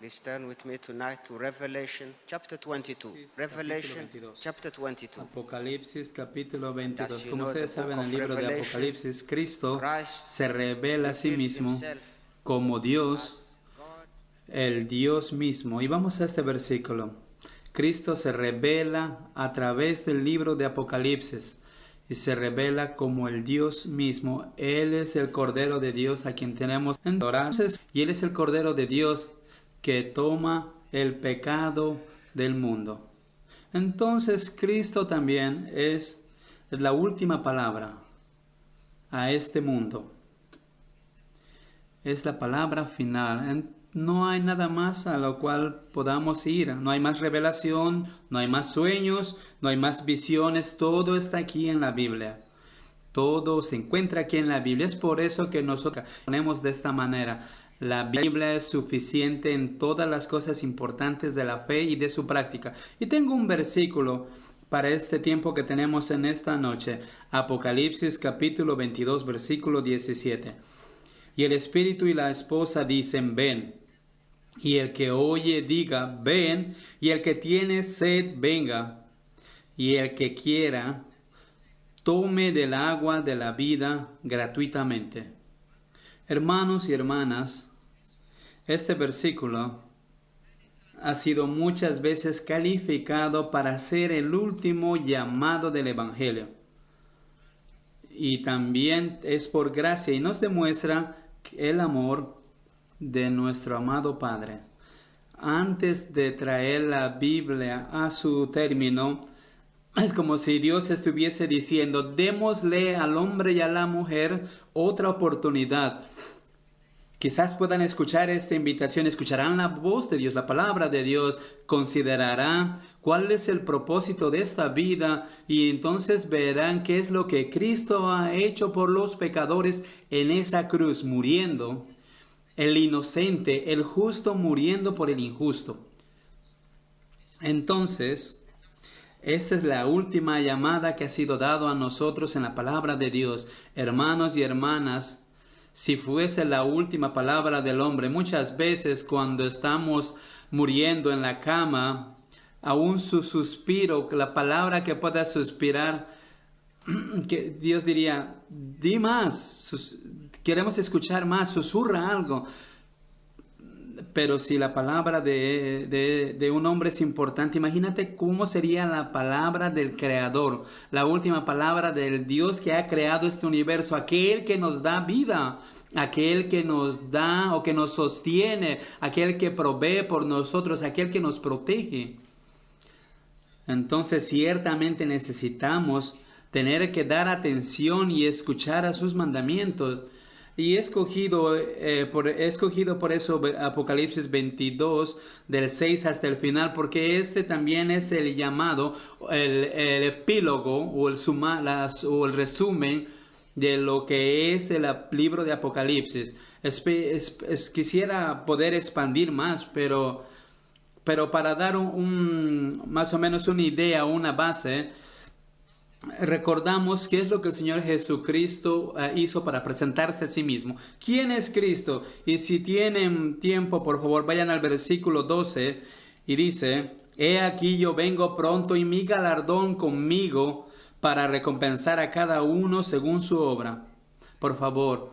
Please turn with me tonight to Revelation chapter 22. Revelation chapter 22. Apocalipsis capítulo 22. As you Como know, ustedes the book saben, en of el libro de Revelation, Apocalipsis, Cristo Christ se revela a sí reveals mismo himself como Dios, as God. el Dios mismo. Y vamos a este versículo. Cristo se revela a través del libro de Apocalipsis y se revela como el Dios mismo. Él es el Cordero de Dios a quien tenemos que adorar. Y Él es el Cordero de Dios que toma el pecado del mundo. Entonces Cristo también es la última palabra a este mundo. Es la palabra final. No hay nada más a lo cual podamos ir. No hay más revelación, no hay más sueños, no hay más visiones. Todo está aquí en la Biblia. Todo se encuentra aquí en la Biblia. Es por eso que nosotros ponemos de esta manera. La Biblia es suficiente en todas las cosas importantes de la fe y de su práctica. Y tengo un versículo para este tiempo que tenemos en esta noche. Apocalipsis capítulo 22, versículo 17. Y el espíritu y la esposa dicen, ven. Y el que oye diga, ven. Y el que tiene sed, venga. Y el que quiera, tome del agua de la vida gratuitamente. Hermanos y hermanas, este versículo ha sido muchas veces calificado para ser el último llamado del Evangelio. Y también es por gracia y nos demuestra el amor de nuestro amado Padre. Antes de traer la Biblia a su término, es como si Dios estuviese diciendo, démosle al hombre y a la mujer otra oportunidad. Quizás puedan escuchar esta invitación, escucharán la voz de Dios, la palabra de Dios, considerarán cuál es el propósito de esta vida y entonces verán qué es lo que Cristo ha hecho por los pecadores en esa cruz, muriendo, el inocente, el justo muriendo por el injusto. Entonces, esta es la última llamada que ha sido dado a nosotros en la palabra de Dios. Hermanos y hermanas, si fuese la última palabra del hombre, muchas veces cuando estamos muriendo en la cama, aún su suspiro, la palabra que pueda suspirar, que Dios diría, di más, queremos escuchar más, susurra algo. Pero si la palabra de un hombre es importante, imagínate cómo sería la palabra del Creador, la última palabra del Dios que ha creado este universo, aquel que nos da vida, aquel que nos da o que nos sostiene, aquel que provee por nosotros, aquel que nos protege. Entonces ciertamente necesitamos tener que dar atención y escuchar a sus mandamientos. Y he escogido por eso Apocalipsis 22, del 6 hasta el final, porque este también es el llamado, el epílogo o el resumen de lo que es el libro de Apocalipsis. Quisiera poder expandir más, pero para dar más o menos una idea, una base, recordamos qué es lo que el Señor Jesucristo hizo para presentarse a sí mismo. ¿Quién es Cristo? Y si tienen tiempo, por favor, vayan al versículo 12 y dice, he aquí yo vengo pronto y mi galardón conmigo para recompensar a cada uno según su obra. Por favor,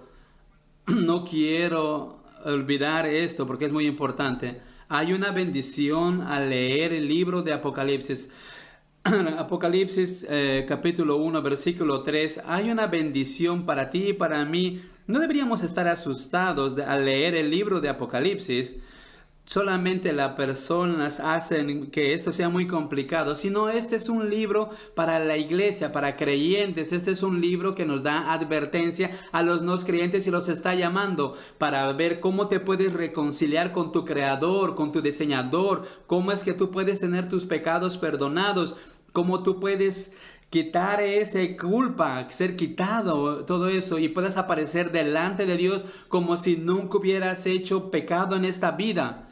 no quiero olvidar esto porque es muy importante. Hay una bendición al leer el libro de Apocalipsis. Apocalipsis capítulo 1 versículo 3, hay una bendición para ti y para mí. No deberíamos estar asustados al leer el libro de Apocalipsis. Solamente las personas hacen que esto sea muy complicado, sino este es un libro para la iglesia, para creyentes. Este es un libro que nos da advertencia a los no creyentes y los está llamando para ver cómo te puedes reconciliar con tu creador, con tu diseñador, cómo es que tú puedes tener tus pecados perdonados, cómo tú puedes quitar esa culpa, ser quitado, todo eso, y puedes aparecer delante de Dios como si nunca hubieras hecho pecado en esta vida.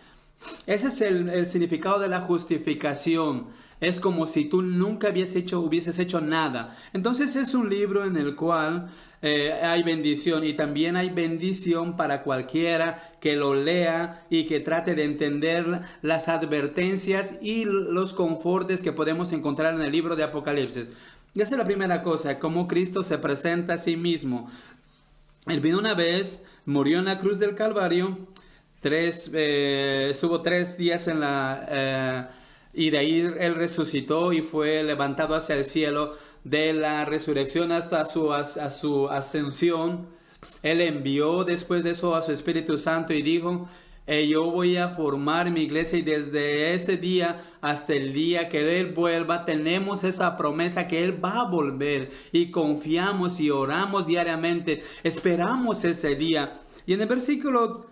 Ese es el significado de la justificación. Es como si tú nunca hubieses hecho nada. Entonces es un libro en el cual hay bendición, y también hay bendición para cualquiera que lo lea y que trate de entender las advertencias y los confortes que podemos encontrar en el libro de Apocalipsis. Y esa es la primera cosa, cómo Cristo se presenta a sí mismo. Él vino una vez, murió en la cruz del Calvario, estuvo 3 días en y de ahí Él resucitó y fue levantado hacia el cielo. De la resurrección hasta su ascensión, Él envió después de eso a su Espíritu Santo y dijo: yo voy a formar mi iglesia, y desde ese día hasta el día que Él vuelva, tenemos esa promesa que Él va a volver, y confiamos y oramos diariamente, esperamos ese día. Y en el versículo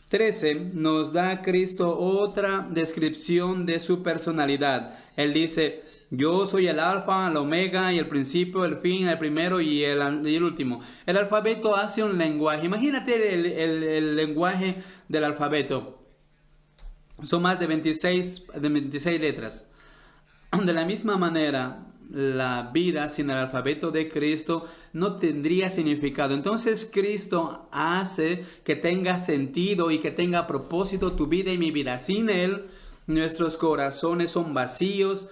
13 nos da Cristo otra descripción de su personalidad. Él dice: yo soy el alfa, el omega, y el principio, el fin, el primero y el último. El alfabeto hace un lenguaje. Imagínate el lenguaje del alfabeto. Son más de 26 letras. De la misma manera, la vida sin el alfabeto de Cristo no tendría significado. Entonces Cristo hace que tenga sentido y que tenga propósito tu vida y mi vida. Sin Él, nuestros corazones son vacíos.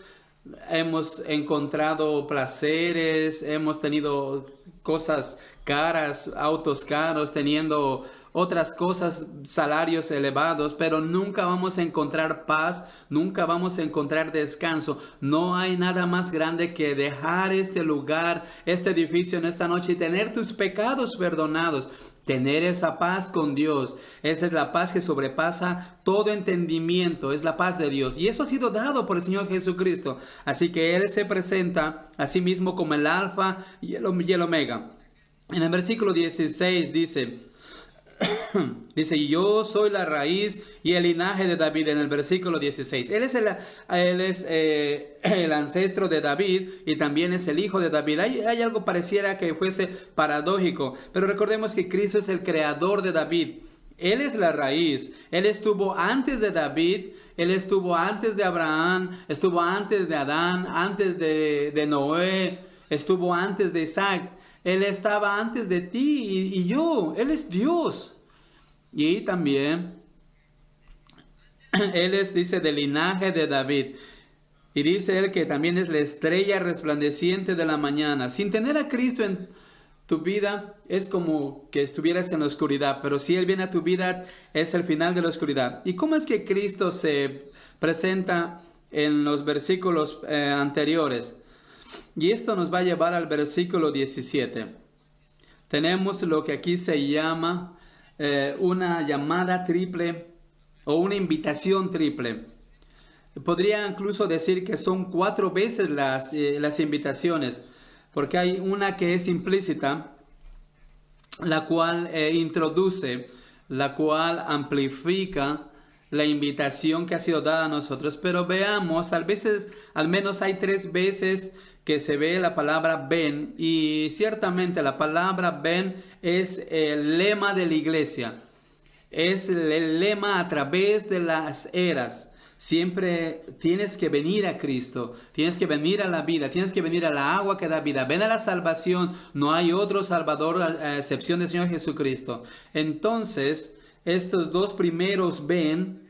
Hemos encontrado placeres, hemos tenido cosas caras, autos caros, teniendo otras cosas, salarios elevados, pero nunca vamos a encontrar paz, nunca vamos a encontrar descanso. No hay nada más grande que dejar este lugar, este edificio en esta noche y tener tus pecados perdonados. Tener esa paz con Dios. Esa es la paz que sobrepasa todo entendimiento. Es la paz de Dios. Y eso ha sido dado por el Señor Jesucristo. Así que Él se presenta a sí mismo como el alfa y el omega. En el versículo 16 dice, yo soy la raíz y el linaje de David. En el versículo 16, Él es el ancestro de David y también es el hijo de David. Hay algo pareciera que fuese paradójico, pero recordemos que Cristo es el creador de David. Él es la raíz. Él estuvo antes de David, Él estuvo antes de Abraham, estuvo antes de Adán, antes de Noé, estuvo antes de Isaac. Él estaba antes de ti y yo. Él es Dios. Y también Él es, dice, del linaje de David. Y dice Él que también es la estrella resplandeciente de la mañana. Sin tener a Cristo en tu vida, es como que estuvieras en la oscuridad. Pero si Él viene a tu vida, es el final de la oscuridad. ¿Y cómo es que Cristo se presenta en los versículos anteriores? Y esto nos va a llevar al versículo 17. Tenemos lo que aquí se llama una llamada triple o una invitación triple. Podría incluso decir que son 4 veces las invitaciones, porque hay una que es implícita, la cual introduce, la cual amplifica la invitación que ha sido dada a nosotros. Pero veamos, al menos hay 3 veces que se ve la palabra ven, y ciertamente la palabra ven es el lema de la iglesia, es el lema a través de las eras. Siempre tienes que venir a Cristo, tienes que venir a la vida, tienes que venir a la agua que da vida, ven a la salvación. No hay otro Salvador a excepción del Señor Jesucristo. Entonces, estos 2 primeros ven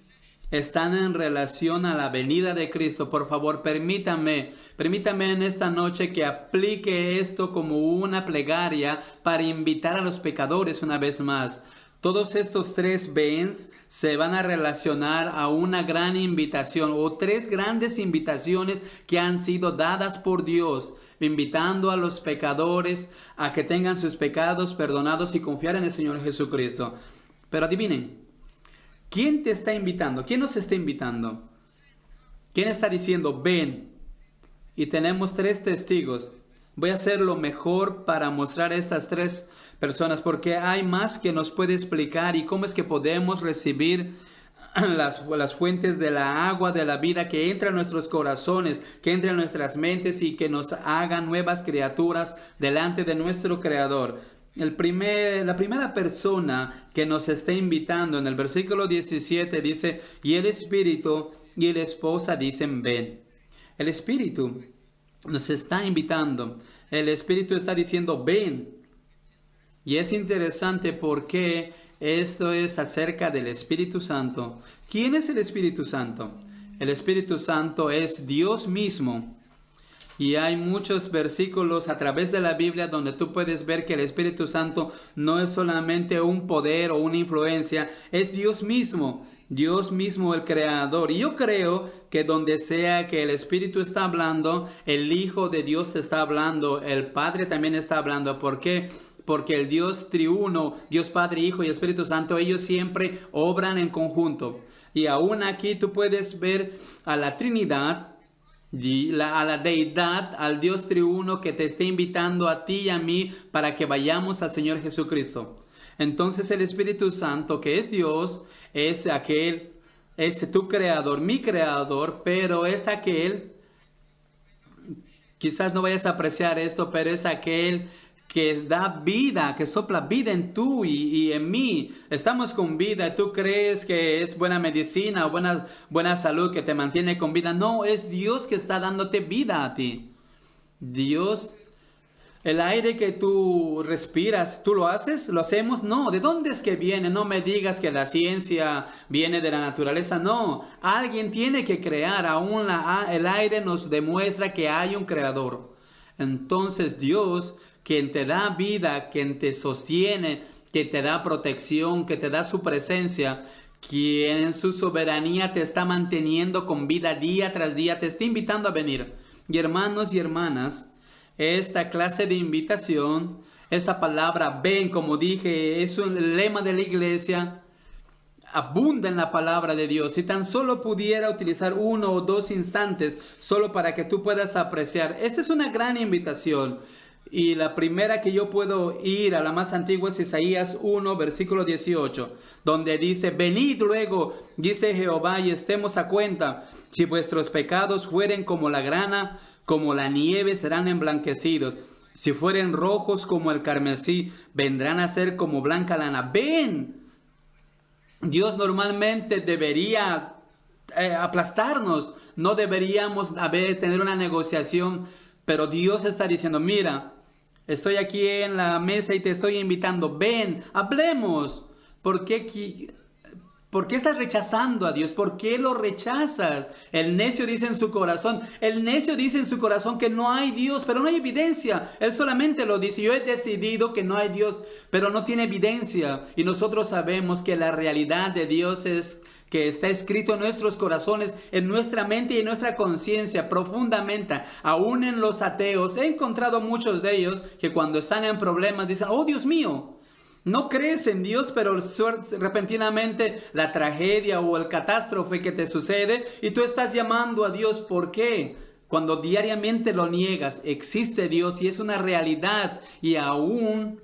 están en relación a la venida de Cristo. Por favor, permítame en esta noche que aplique esto como una plegaria para invitar a los pecadores una vez más. Todos estos 3 bens se van a relacionar a una gran invitación, o 3 grandes invitaciones que han sido dadas por Dios, invitando a los pecadores a que tengan sus pecados perdonados y confiar en el Señor Jesucristo. Pero adivinen, ¿quién te está invitando? ¿Quién nos está invitando? ¿Quién está diciendo ven? Y tenemos 3 testigos. Voy a hacer lo mejor para mostrar a estas 3 personas, porque hay más que nos puede explicar y cómo es que podemos recibir las fuentes de la agua de la vida que entra en nuestros corazones, que entra en nuestras mentes y que nos hagan nuevas criaturas delante de nuestro Creador. La primera persona que nos está invitando en el versículo 17 dice, y el Espíritu y la esposa dicen ven. El Espíritu nos está invitando. El Espíritu está diciendo, ven. Y es interesante porque esto es acerca del Espíritu Santo. ¿Quién es el Espíritu Santo? El Espíritu Santo es Dios mismo. Y hay muchos versículos a través de la Biblia donde tú puedes ver que el Espíritu Santo no es solamente un poder o una influencia, es Dios mismo el Creador. Y yo creo que donde sea que el Espíritu está hablando, el Hijo de Dios está hablando, el Padre también está hablando. ¿Por qué? Porque el Dios triuno, Dios Padre, Hijo y Espíritu Santo, ellos siempre obran en conjunto. Y aún aquí tú puedes ver a la Trinidad, a la deidad, al Dios triuno que te está invitando a ti y a mí para que vayamos al Señor Jesucristo. Entonces el Espíritu Santo, que es Dios, es aquel, es tu creador, mi creador, pero es aquel, quizás no vayas a apreciar esto, pero es aquel que da vida, que sopla vida en tú y en mí. Estamos con vida. ¿Tú crees que es buena medicina o buena salud que te mantiene con vida? No, es Dios que está dándote vida a ti. Dios, el aire que tú respiras, ¿tú lo haces? ¿Lo hacemos? No. ¿De dónde es que viene? No me digas que la ciencia viene de la naturaleza. No. Alguien tiene que crear. Aún el aire nos demuestra que hay un creador. Entonces Dios, quien te da vida, quien te sostiene, que te da protección, que te da su presencia, quien en su soberanía te está manteniendo con vida día tras día, te está invitando a venir. Y hermanos y hermanas, esta clase de invitación, esa palabra ven, como dije, es un lema de la iglesia, abunda en la palabra de Dios. Si tan solo pudiera utilizar 1 o 2 instantes solo para que tú puedas apreciar. Esta es una gran invitación. Y la primera que yo puedo ir a la más antigua es Isaías 1, versículo 18, donde dice, venid luego, dice Jehová, y estemos a cuenta. Si vuestros pecados fueren como la grana, como la nieve serán emblanquecidos. Si fueren rojos como el carmesí, vendrán a ser como blanca lana. Ven. Dios normalmente debería aplastarnos. No deberíamos tener una negociación. Pero Dios está diciendo, mira, estoy aquí en la mesa y te estoy invitando. Ven, hablemos. ¿Por qué estás rechazando a Dios? ¿Por qué lo rechazas? El necio dice en su corazón. El necio dice en su corazón que no hay Dios, pero no hay evidencia. Él solamente lo dice. Yo he decidido que no hay Dios, pero no tiene evidencia. Y nosotros sabemos que la realidad de Dios es que está escrito en nuestros corazones, en nuestra mente y en nuestra conciencia profundamente. Aún en los ateos, he encontrado muchos de ellos que cuando están en problemas dicen, oh Dios mío, no crees en Dios, pero repentinamente la tragedia o el catástrofe que te sucede y tú estás llamando a Dios. ¿Por qué? Cuando diariamente lo niegas, existe Dios y es una realidad y aún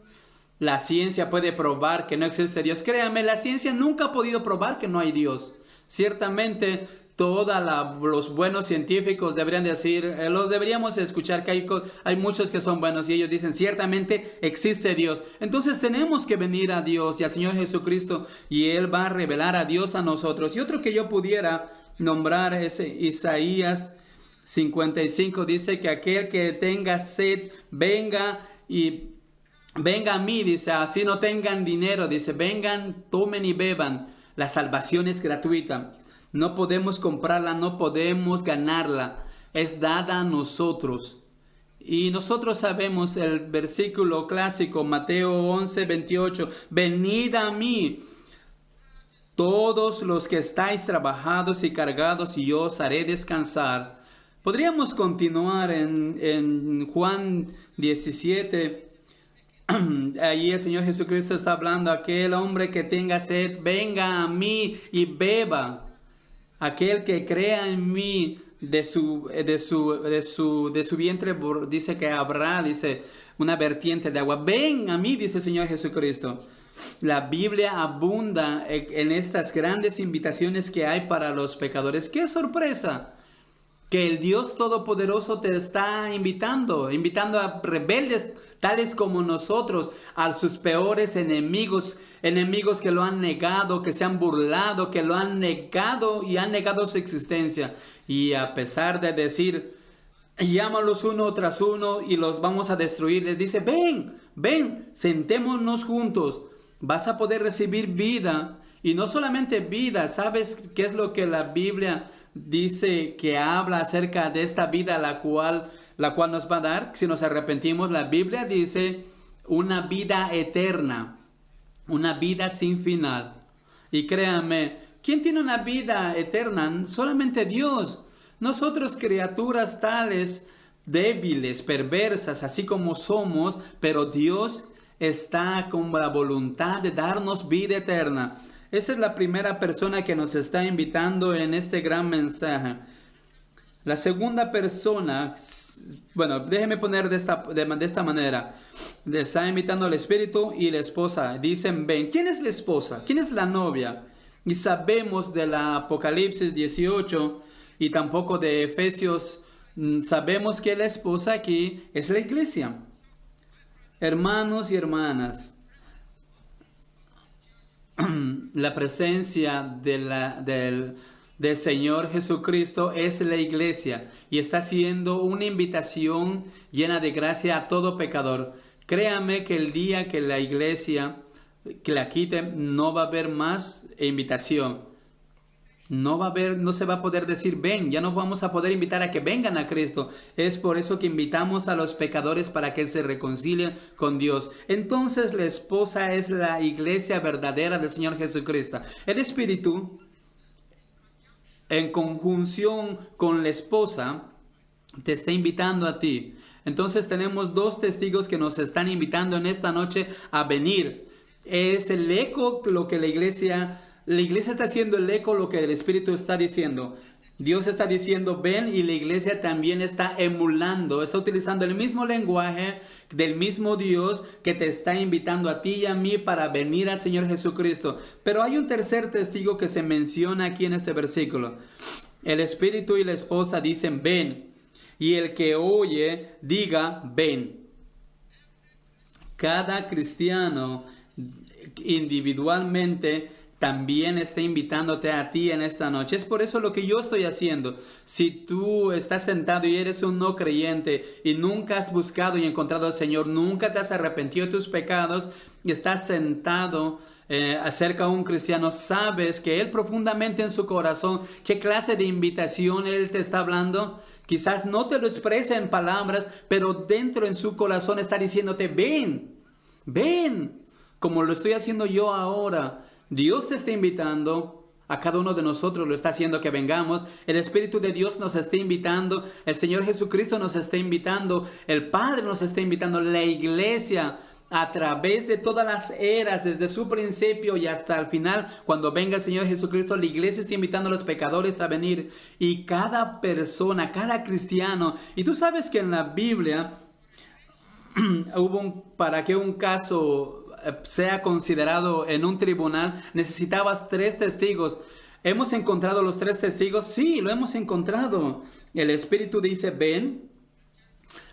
la ciencia puede probar que no existe Dios. Créame, la ciencia nunca ha podido probar que no hay Dios. Ciertamente, los buenos científicos deberían decir, los deberíamos escuchar que hay muchos que son buenos y ellos dicen, ciertamente existe Dios. Entonces tenemos que venir a Dios y al Señor Jesucristo y Él va a revelar a Dios a nosotros. Y otro que yo pudiera nombrar es Isaías 55. Dice que aquel que tenga sed, venga a mí, dice, así no tengan dinero, dice, vengan, tomen y beban. La salvación es gratuita. No podemos comprarla, no podemos ganarla. Es dada a nosotros. Y nosotros sabemos el versículo clásico, Mateo 11, 28. Venid a mí, todos los que estáis trabajados y cargados, y yo os haré descansar. Podríamos continuar en Juan 17. Allí el Señor Jesucristo está hablando, aquel hombre que tenga sed, venga a mí y beba. Aquel que crea en mí, de su vientre, dice que habrá, dice, una vertiente de agua. Ven a mí, dice el Señor Jesucristo. La Biblia abunda en estas grandes invitaciones que hay para los pecadores. ¡Qué sorpresa! que el Dios Todopoderoso te está invitando a rebeldes tales como nosotros, a sus peores enemigos, enemigos que lo han negado, que se han burlado, que lo han negado y han negado su existencia. Y a pesar de decir, llámalos uno tras uno y los vamos a destruir, les dice, ven, sentémonos juntos, vas a poder recibir vida. Y no solamente vida, ¿sabes qué es lo que la Biblia dice que habla acerca de esta vida la cual nos va a dar si nos arrepentimos? La Biblia dice una vida eterna, una vida sin final. Y créanme, ¿quién tiene una vida eterna? Solamente Dios. Nosotros, criaturas tales, débiles, perversas, así como somos, pero Dios está con la voluntad de darnos vida eterna. Esa es la primera persona que nos está invitando en este gran mensaje. La segunda persona, bueno, déjeme poner de esta manera. Le está invitando al Espíritu y la esposa. Dicen, ven. ¿Quién es la esposa? ¿Quién es la novia? Y sabemos de la Apocalipsis 18 y tampoco de Efesios, sabemos que la esposa aquí es la iglesia. Hermanos y hermanas, la presencia del Señor Jesucristo es la iglesia y está haciendo una invitación llena de gracia a todo pecador. Créame que el día que la iglesia que la quite, no va a haber más invitación. No se va a poder decir ven, ya no vamos a poder invitar a que vengan a Cristo. Es por eso que invitamos a los pecadores para que se reconcilien con Dios. Entonces la esposa es la iglesia verdadera del Señor Jesucristo. El Espíritu, en conjunción con la esposa, te está invitando a ti. Entonces tenemos dos testigos que nos están invitando en esta noche a venir. Es el eco lo que la iglesia está haciendo, el eco lo que el Espíritu está diciendo. Dios está diciendo ven, y la iglesia también está emulando, está utilizando el mismo lenguaje del mismo Dios que te está invitando a ti y a mí para venir al Señor Jesucristo. Pero hay un tercer testigo que se menciona aquí en este versículo. El Espíritu y la esposa dicen ven, y el que oye diga ven. Cada cristiano individualmente también está invitándote a ti en esta noche. Es por eso lo que yo estoy haciendo. Si tú estás sentado y eres un no creyente y nunca has buscado y encontrado al Señor, nunca te has arrepentido de tus pecados y estás sentado acerca de un cristiano, sabes que Él profundamente en su corazón, ¿qué clase de invitación Él te está hablando? Quizás no te lo expresa en palabras, pero dentro en su corazón está diciéndote ven, como lo estoy haciendo yo ahora. Dios te está invitando, a cada uno de nosotros lo está haciendo que vengamos. El Espíritu de Dios nos está invitando, el Señor Jesucristo nos está invitando, el Padre nos está invitando, la iglesia a través de todas las eras, desde su principio y hasta el final, cuando venga el Señor Jesucristo, la iglesia está invitando a los pecadores a venir. Y cada persona, cada cristiano, y tú sabes que en la Biblia para que un caso sea considerado en un tribunal, necesitabas 3 testigos. ¿Hemos encontrado los 3 testigos? Sí, lo hemos encontrado. El Espíritu dice ven,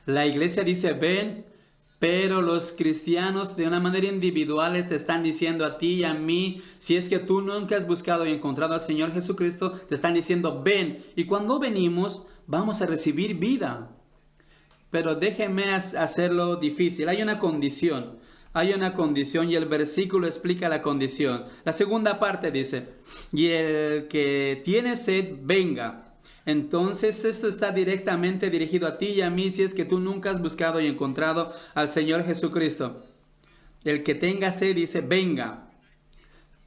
la iglesia dice ven, pero los cristianos de una manera individual te están diciendo a ti y a mí, si es que tú nunca has buscado y encontrado al Señor Jesucristo, te están diciendo ven. Y cuando venimos, vamos a recibir vida. Pero déjenme hacerlo difícil. Hay una condición y el versículo explica la condición. La segunda parte dice, y el que tiene sed, venga. Entonces esto está directamente dirigido a ti y a mí si es que tú nunca has buscado y encontrado al Señor Jesucristo. El que tenga sed dice, venga.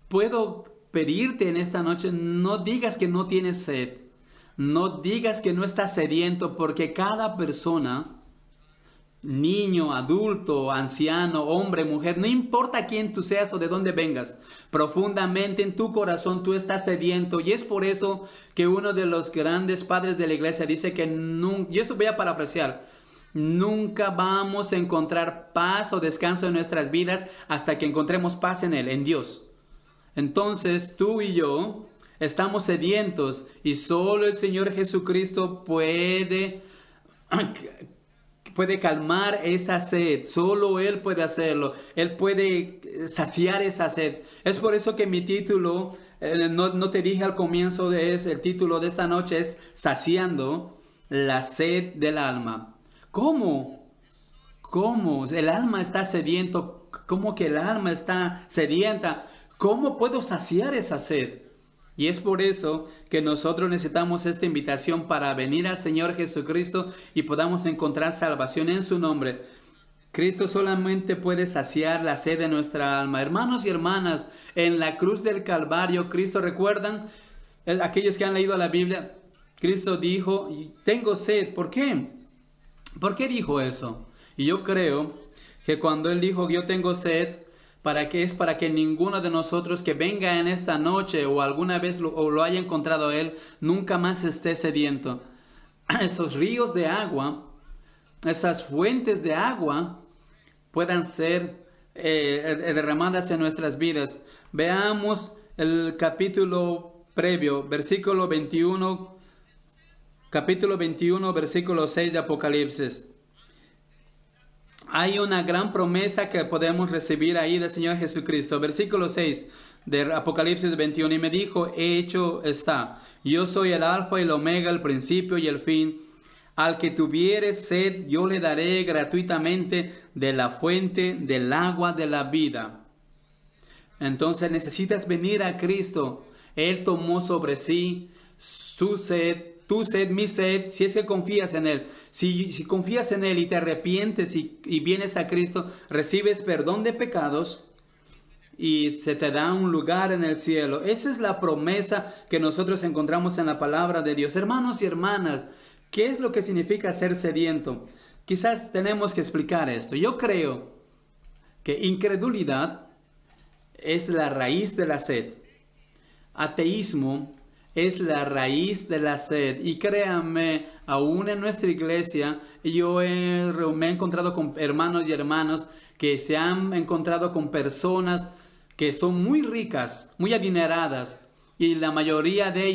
Puedo pedirte en esta noche, no digas que no tienes sed. No digas que no estás sediento, porque cada persona, niño, adulto, anciano, hombre, mujer, no importa quién tú seas o de dónde vengas, profundamente en tu corazón tú estás sediento. Y es por eso que uno de los grandes padres de la iglesia dice que yo esto voy a parafrasear, nunca vamos a encontrar paz o descanso en nuestras vidas hasta que encontremos paz en Él, en Dios. Entonces tú y yo estamos sedientos y solo el Señor Jesucristo puede calmar esa sed. Solo Él puede hacerlo. Él puede saciar esa sed. Es por eso que mi título, no te dije al comienzo el título de esta noche es Saciando la sed del alma. ¿Cómo? ¿Cómo? El alma está sediento. ¿Cómo que el alma está sedienta? ¿Cómo puedo saciar esa sed? Y es por eso que nosotros necesitamos esta invitación para venir al Señor Jesucristo y podamos encontrar salvación en su nombre. Cristo solamente puede saciar la sed de nuestra alma. Hermanos y hermanas, en la cruz del Calvario, Cristo, ¿recuerdan? Aquellos que han leído la Biblia, Cristo dijo, tengo sed. ¿Por qué? ¿Por qué dijo eso? Y yo creo que cuando Él dijo, yo tengo sed, para que ninguno de nosotros que venga en esta noche o alguna vez lo haya encontrado Él, nunca más esté sediento. Esos ríos de agua, esas fuentes de agua puedan ser derramadas en nuestras vidas. Veamos el capítulo previo, versículo 21, capítulo 21, versículo 6 de Apocalipsis. Hay una gran promesa que podemos recibir ahí del Señor Jesucristo. Versículo 6 de Apocalipsis 21. Y me dijo, hecho está. Yo soy el alfa y el omega, el principio y el fin. Al que tuviere sed, yo le daré gratuitamente de la fuente del agua de la vida. Entonces necesitas venir a Cristo. Él tomó sobre sí su sed, tu sed, mi sed, si es que confías en Él. Si confías en Él y te arrepientes y vienes a Cristo, recibes perdón de pecados y se te da un lugar en el cielo. Esa es la promesa que nosotros encontramos en la palabra de Dios. Hermanos y hermanas, ¿qué es lo que significa ser sediento? Quizás tenemos que explicar esto. Yo creo que incredulidad es la raíz de la sed. Ateísmo es la raíz de la sed. Y créanme, aún en nuestra iglesia, yo me he encontrado con hermanos y hermanas que se han encontrado con personas que son muy ricas, muy adineradas. Y la mayoría de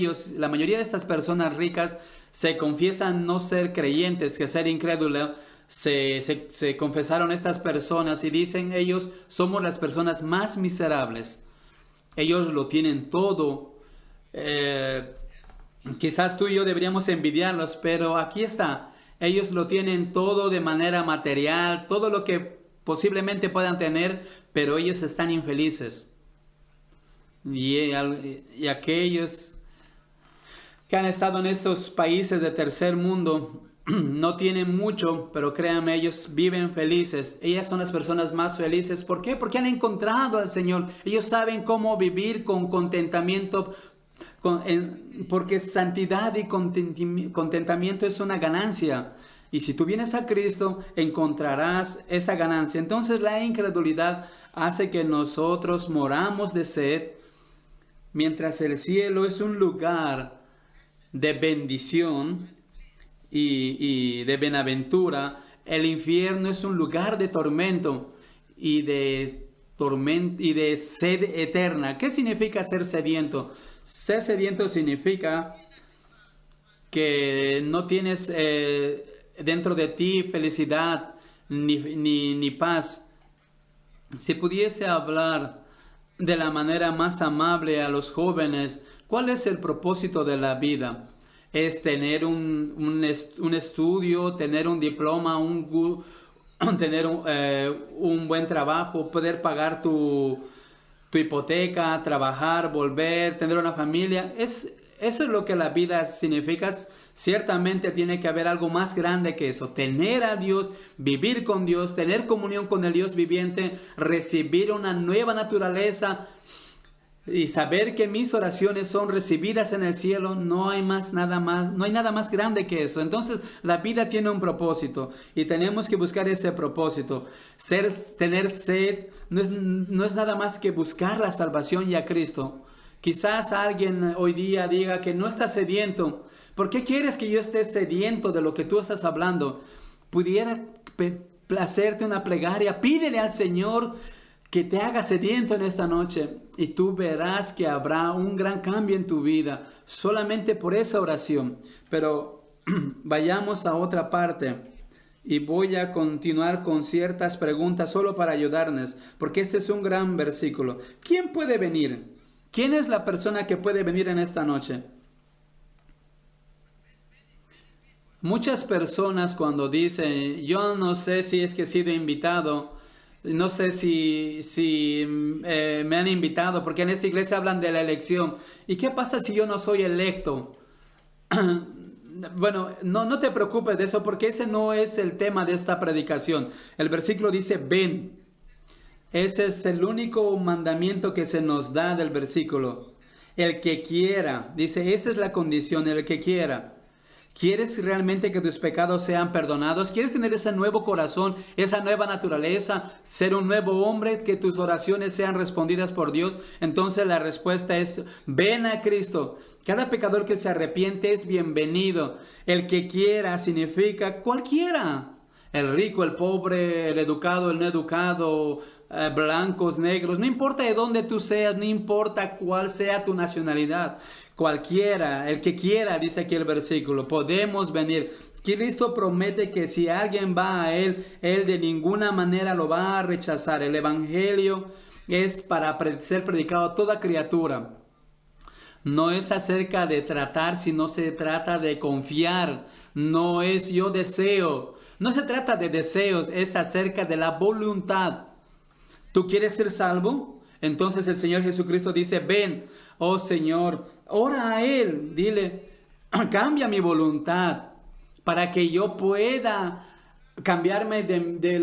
estas personas ricas se confiesan no ser creyentes, que ser incrédulos. Se confesaron estas personas y dicen ellos, somos las personas más miserables. Ellos lo tienen todo. Quizás tú y yo deberíamos envidiarlos, pero aquí está. Ellos lo tienen todo de manera material, todo lo que posiblemente puedan tener, pero ellos están infelices. Y aquellos que han estado en estos países de tercer mundo no tienen mucho, pero créanme, ellos viven felices. Ellas son las personas más felices. ¿Por qué? Porque han encontrado al Señor. Ellos saben cómo vivir con contentamiento, porque santidad y contentamiento es una ganancia. Y si tú vienes a Cristo, encontrarás esa ganancia. Entonces la incredulidad hace que nosotros moramos de sed, mientras el cielo es un lugar de bendición y de bienaventura. El infierno es un lugar de tormento y de sed eterna. ¿Qué significa ser sediento? Ser sediento significa que no tienes dentro de ti felicidad ni paz. Si pudiese hablar de la manera más amable a los jóvenes, ¿cuál es el propósito de la vida? Es tener un estudio, tener un diploma, tener un buen trabajo, poder pagar tu hipoteca, trabajar, volver, tener una familia. Eso es lo que la vida significa. Ciertamente tiene que haber algo más grande que eso. Tener a Dios, vivir con Dios, tener comunión con el Dios viviente, recibir una nueva naturaleza y saber que mis oraciones son recibidas en el cielo. No hay nada más grande que eso. Entonces la vida tiene un propósito y tenemos que buscar ese propósito. Tener sed no es nada más que buscar la salvación y a Cristo. Quizás alguien hoy día diga que no está sediento. ¿Por qué quieres que yo esté sediento de lo que tú estás hablando? Pudiera hacerte una plegaria. Pídele al Señor que te haga sediento en esta noche y tú verás que habrá un gran cambio en tu vida solamente por esa oración. Pero vayamos a otra parte y voy a continuar con ciertas preguntas solo para ayudarnos, porque este es un gran versículo. ¿Quién puede venir? ¿Quién es la persona que puede venir en esta noche? Muchas personas cuando dicen, yo no sé si es que he sido invitado, no sé si me han invitado, porque en esta iglesia hablan de la elección. ¿Y qué pasa si yo no soy electo? Bueno, no te preocupes de eso, porque ese no es el tema de esta predicación. El versículo dice, ven. Ese es el único mandamiento que se nos da del versículo. El que quiera, dice, esa es la condición, el que quiera. ¿Quieres realmente que tus pecados sean perdonados? ¿Quieres tener ese nuevo corazón, esa nueva naturaleza, ser un nuevo hombre, que tus oraciones sean respondidas por Dios? Entonces la respuesta es, ven a Cristo. Cada pecador que se arrepiente es bienvenido. El que quiera significa cualquiera. El rico, el pobre, el educado, el no educado, blancos, negros, no importa de dónde tú seas, no importa cuál sea tu nacionalidad. Cualquiera, el que quiera, dice aquí el versículo, podemos venir. Cristo promete que si alguien va a Él, Él de ninguna manera lo va a rechazar. El Evangelio es para ser predicado a toda criatura. No es acerca de tratar, sino se trata de confiar. No es yo deseo. No se trata de deseos, es acerca de la voluntad. ¿Tú quieres ser salvo? Entonces el Señor Jesucristo dice, ven, oh Señor, ora a Él, dile, cambia mi voluntad para que yo pueda cambiarme de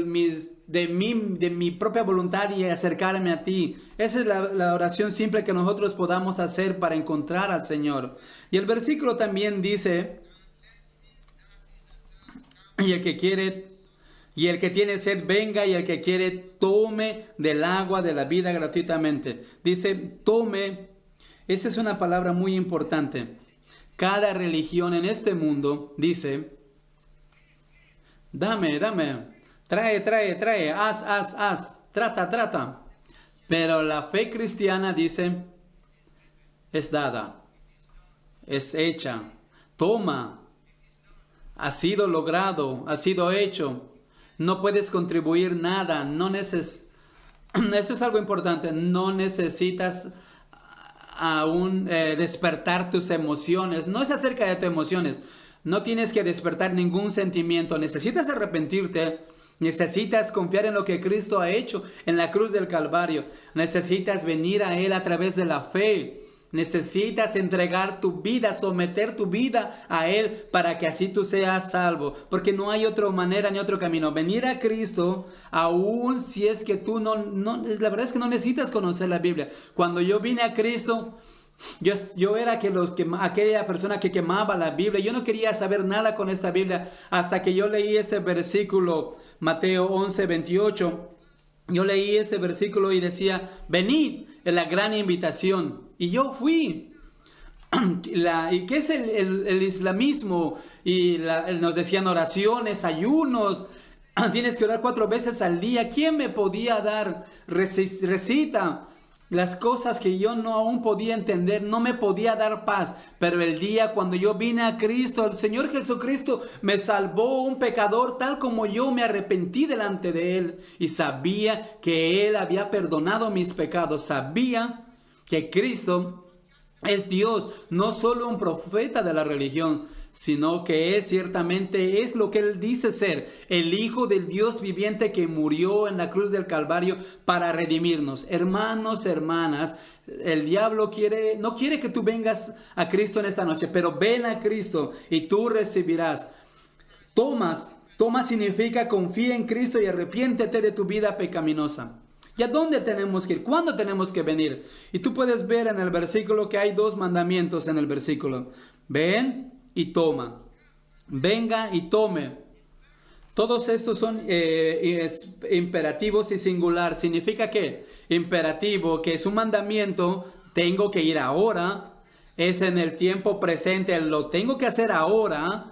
mi propia voluntad y acercarme a ti. Esa es la oración simple que nosotros podamos hacer para encontrar al Señor. Y el versículo también dice, y el que tiene sed venga, y el que quiere tome del agua de la vida gratuitamente. Dice tome. Esa es una palabra muy importante. Cada religión en este mundo dice, dame, trae, haz, trata. Pero la fe cristiana dice, es dada, es hecha, toma, ha sido logrado, ha sido hecho. No puedes contribuir nada, esto es algo importante, no necesitas aún despertar tus emociones. No es acerca de tus emociones, no tienes que despertar ningún sentimiento, necesitas arrepentirte, necesitas confiar en lo que Cristo ha hecho en la cruz del Calvario, necesitas venir a Él a través de la fe. Necesitas entregar tu vida, someter tu vida a Él para que así tú seas salvo. Porque no hay otra manera ni otro camino. Venir a Cristo, aún si es que tú la verdad es que no necesitas conocer la Biblia. Cuando yo vine a Cristo, yo era aquella persona que quemaba la Biblia. Yo no quería saber nada con esta Biblia hasta que yo leí ese versículo, Mateo 11:28. Yo leí ese versículo y decía, venid, es la gran invitación. Y yo fui. ¿Y qué es el islamismo? Nos decían oraciones, ayunos. Tienes que orar 4 veces al día. ¿Quién me podía dar? Recita las cosas que yo aún podía entender. No me podía dar paz. Pero el día cuando yo vine a Cristo, el Señor Jesucristo me salvó, un pecador tal como yo, me arrepentí delante de Él. Y sabía que Él había perdonado mis pecados. Sabía que Cristo es Dios, no solo un profeta de la religión, sino que ciertamente es lo que Él dice ser, el Hijo del Dios viviente que murió en la cruz del Calvario para redimirnos. Hermanos, hermanas, el diablo no quiere que tú vengas a Cristo en esta noche, pero ven a Cristo y tú recibirás. Toma significa confía en Cristo y arrepiéntete de tu vida pecaminosa. ¿Y a dónde tenemos que ir? ¿Cuándo tenemos que venir? Y tú puedes ver en el versículo que hay 2 mandamientos en el versículo. Ven y toma. Venga y tome. Todos estos son imperativos y singular. ¿Significa qué? Imperativo, que es un mandamiento, tengo que ir ahora. Es en el tiempo presente, lo tengo que hacer ahora.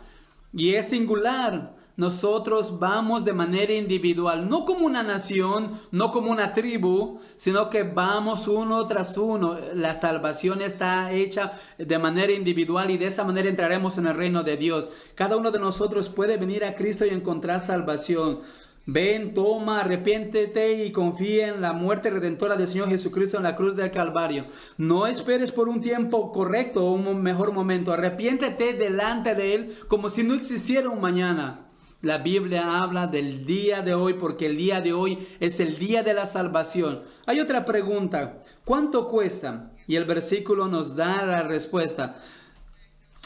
Y es singular. nosotros vamos de manera individual, no como una nación, no como una tribu, sino que vamos uno tras uno. La salvación está hecha de manera individual y de esa manera entraremos en el reino de Dios. Cada uno de nosotros puede venir a Cristo y encontrar salvación. Ven, toma, arrepiéntete y confía en la muerte redentora del Señor Jesucristo en la cruz del Calvario. No esperes por un tiempo correcto o un mejor momento. Arrepiéntete delante de Él como si no existiera un mañana. La Biblia habla del día de hoy porque el día de hoy es el día de la salvación. Hay otra pregunta. ¿Cuánto cuesta? Y el versículo nos da la respuesta.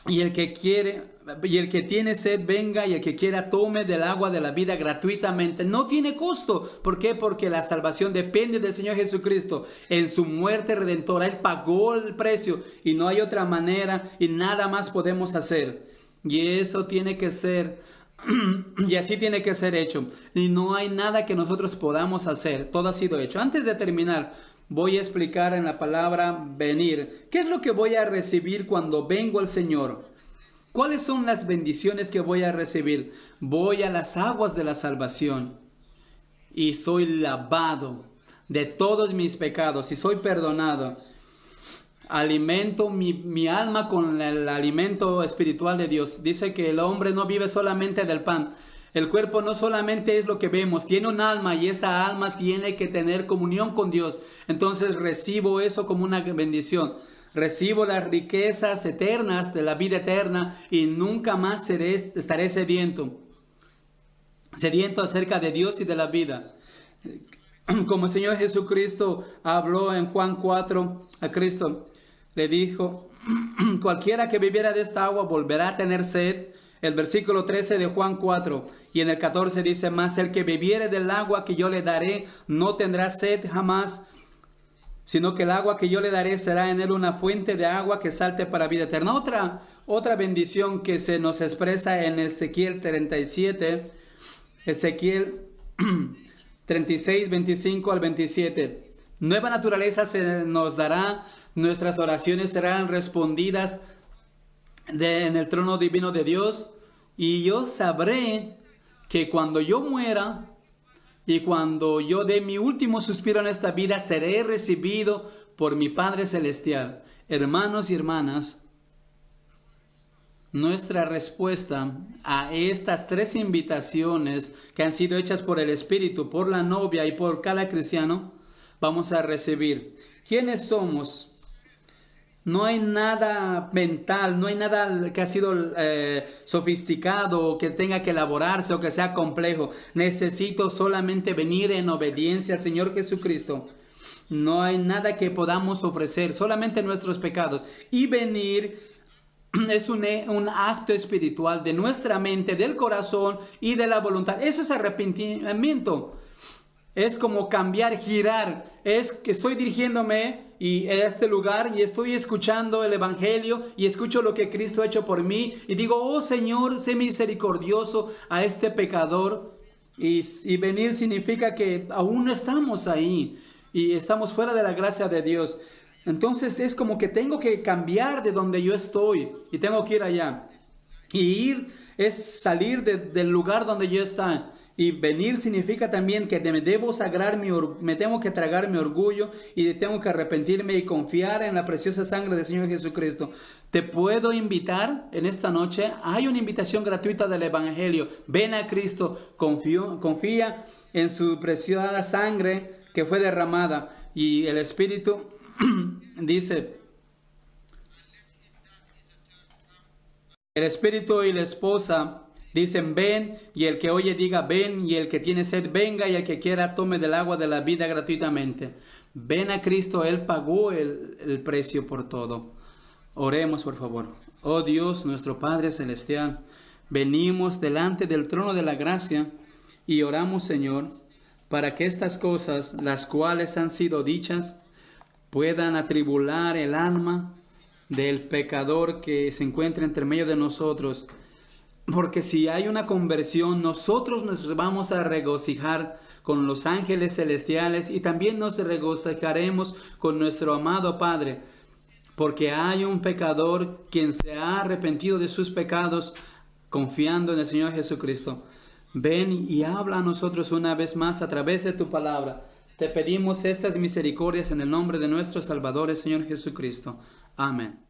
Y el que tiene sed, venga, y el que quiera tome del agua de la vida gratuitamente. No tiene costo. ¿Por qué? Porque la salvación depende del Señor Jesucristo. En su muerte redentora, Él pagó el precio y no hay otra manera y nada más podemos hacer. Y eso tiene que ser, y así tiene que ser hecho. Y no hay nada que nosotros podamos hacer. Todo ha sido hecho. Antes de terminar, voy a explicar en la palabra venir. ¿Qué es lo que voy a recibir cuando vengo al Señor? ¿Cuáles son las bendiciones que voy a recibir? Voy a las aguas de la salvación y soy lavado de todos mis pecados y soy perdonado. Alimento mi alma con el alimento espiritual de Dios. Dice que el hombre no vive solamente del pan. El cuerpo no solamente es lo que vemos, tiene un alma y esa alma tiene que tener comunión con Dios. Entonces recibo eso como una bendición. Recibo las riquezas eternas de la vida eterna y nunca más estaré sediento. Sediento acerca de Dios y de la vida. Como el Señor Jesucristo habló en Juan 4 a Cristo, le dijo, cualquiera que bebiera de esta agua volverá a tener sed. El versículo 13 de Juan 4 y en el 14 dice, mas el que bebiere del agua que yo le daré no tendrá sed jamás, sino que el agua que yo le daré será en él una fuente de agua que salte para vida eterna. Otra bendición que se nos expresa en Ezequiel 37, Ezequiel 36, 25 al 27. Nueva naturaleza se nos dará, nuestras oraciones serán respondidas en el trono divino de Dios, y yo sabré que cuando yo muera y cuando yo dé mi último suspiro en esta vida, seré recibido por mi Padre Celestial. Hermanos y hermanas, nuestra respuesta a estas tres invitaciones que han sido hechas por el Espíritu, por la novia y por cada cristiano, vamos a recibir. ¿Quiénes somos? No hay nada mental, no hay nada que ha sido sofisticado o que tenga que elaborarse o que sea complejo. Necesito solamente venir en obediencia al Señor Jesucristo. No hay nada que podamos ofrecer, solamente nuestros pecados. Y venir es un acto espiritual de nuestra mente, del corazón y de la voluntad. Eso es arrepentimiento. Es como cambiar, girar. Es que estoy dirigiéndome a este lugar y estoy escuchando el Evangelio y escucho lo que Cristo ha hecho por mí. Y digo, oh Señor, sé misericordioso a este pecador. Y venir significa que aún no estamos ahí y estamos fuera de la gracia de Dios. Entonces es como que tengo que cambiar de donde yo estoy y tengo que ir allá. Y ir es salir del lugar donde yo estoy. Y venir significa también que me tengo que tragar mi orgullo y tengo que arrepentirme y confiar en la preciosa sangre del Señor Jesucristo. Te puedo invitar en esta noche. Hay una invitación gratuita del Evangelio. Ven a Cristo, confía en su preciosa sangre que fue derramada. Y el Espíritu dice, el Espíritu y la esposa dicen ven, y el que oye diga ven, y el que tiene sed venga, y el que quiera tome del agua de la vida gratuitamente. Ven a Cristo, Él pagó el precio por todo. Oremos por favor. Oh Dios, nuestro Padre Celestial, venimos delante del trono de la gracia y oramos, Señor, para que estas cosas, las cuales han sido dichas, puedan atribular el alma del pecador que se encuentra entre medio de nosotros. Porque si hay una conversión, nosotros nos vamos a regocijar con los ángeles celestiales y también nos regocijaremos con nuestro amado Padre. Porque hay un pecador quien se ha arrepentido de sus pecados, confiando en el Señor Jesucristo. Ven y habla a nosotros una vez más a través de tu palabra. Te pedimos estas misericordias en el nombre de nuestro Salvador, el Señor Jesucristo. Amén.